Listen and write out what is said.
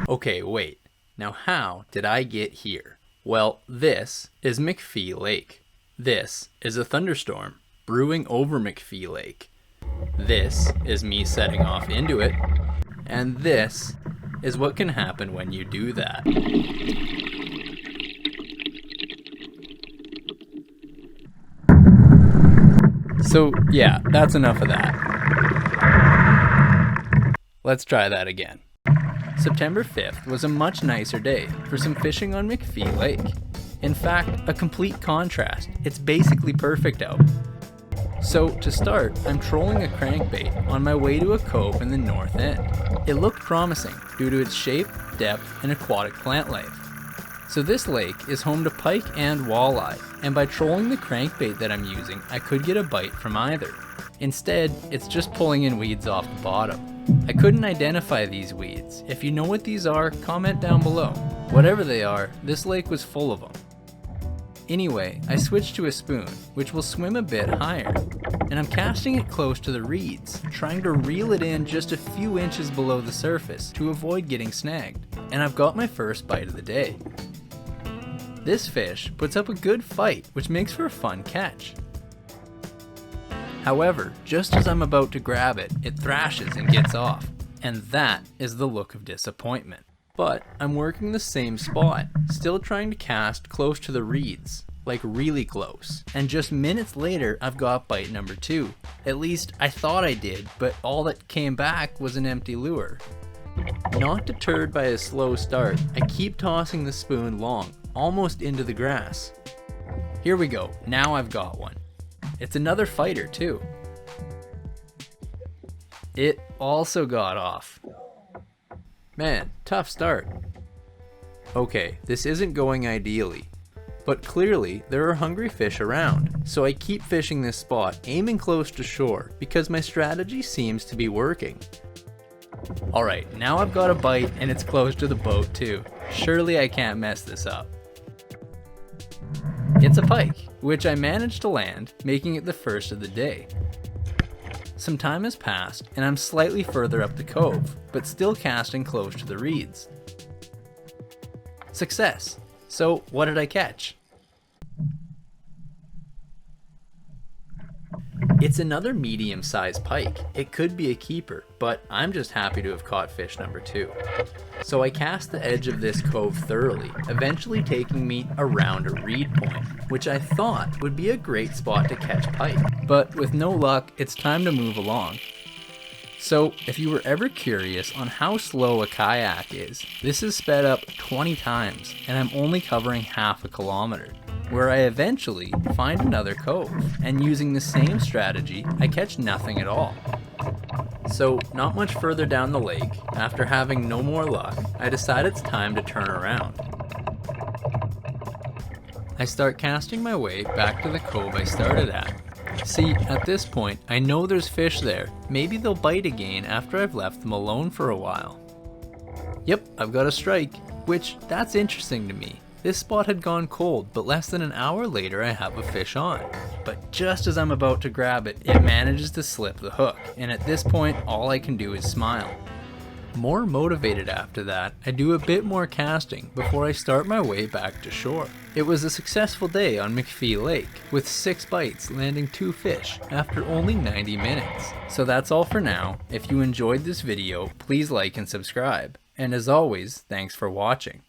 Okay, wait. Now how did I get here? Well, this is Mcphee Lake. This is a thunderstorm brewing over Mcphee Lake. This is me setting off into it. And this is what can happen when you do that. So yeah, that's enough of that. Let's try that again. September 5th was a much nicer day for some fishing on Mcphee Lake. In fact, a complete contrast. It's basically perfect out. So to start, I'm trolling a crankbait on my way to a cove in the north end. It looked promising due to its shape, depth, and aquatic plant life. So this lake is home to pike and walleye, and by trolling the crankbait that I'm using, I could get a bite from either. Instead, it's just pulling in weeds off the bottom. I couldn't identify these weeds. If you know what these are, comment down below. Whatever they are, this lake was full of them. Anyway, I switched to a spoon, which will swim a bit higher, and I'm casting it close to the reeds, trying to reel it in just a few inches below the surface to avoid getting snagged. And I've got my first bite of the day. This fish puts up a good fight, which makes for a fun catch. However, just as I'm about to grab it, it thrashes and gets off, and that is the look of disappointment. But I'm working the same spot, still trying to cast close to the reeds, like really close. And just minutes later, I've got bite number 2. At least I thought I did, but all that came back was an empty lure. Not deterred by a slow start, I keep tossing the spoon long, almost into the grass. Here we go, now I've got one. It's another fighter too. It also got off. Man, tough start. Okay, this isn't going ideally, but clearly there are hungry fish around, so I keep fishing this spot, aiming close to shore, because my strategy seems to be working. Alright, now I've got a bite and it's close to the boat too. Surely I can't mess this up. It's a pike, which I managed to land, making it the first of the day. Some time has passed, and I'm slightly further up the cove, but still casting close to the reeds. Success! So, what did I catch? It's another medium-sized pike. It could be a keeper, but I'm just happy to have caught fish number 2. So I cast the edge of this cove thoroughly, eventually taking me around a reed point, which I thought would be a great spot to catch pike. But with no luck, it's time to move along. So if you were ever curious on how slow a kayak is, this is sped up 20 times, and I'm only covering half a kilometer, where I eventually find another cove, and using the same strategy, I catch nothing at all. So not much further down the lake, after having no more luck, I decide it's time to turn around. I start casting my way back to the cove I started at. See, at this point, I know there's fish there. Maybe they'll bite again after I've left them alone for a while. Yep, I've got a strike, which that's interesting to me. This spot had gone cold, but less than an hour later I have a fish on. But just as I'm about to grab it, it manages to slip the hook, and at this point all I can do is smile. More motivated after that, I do a bit more casting before I start my way back to shore. It was a successful day on Mcphee Lake, with 6 bites landing 2 fish after only 90 minutes. So that's all for now. If you enjoyed this video, please like and subscribe. And as always, thanks for watching.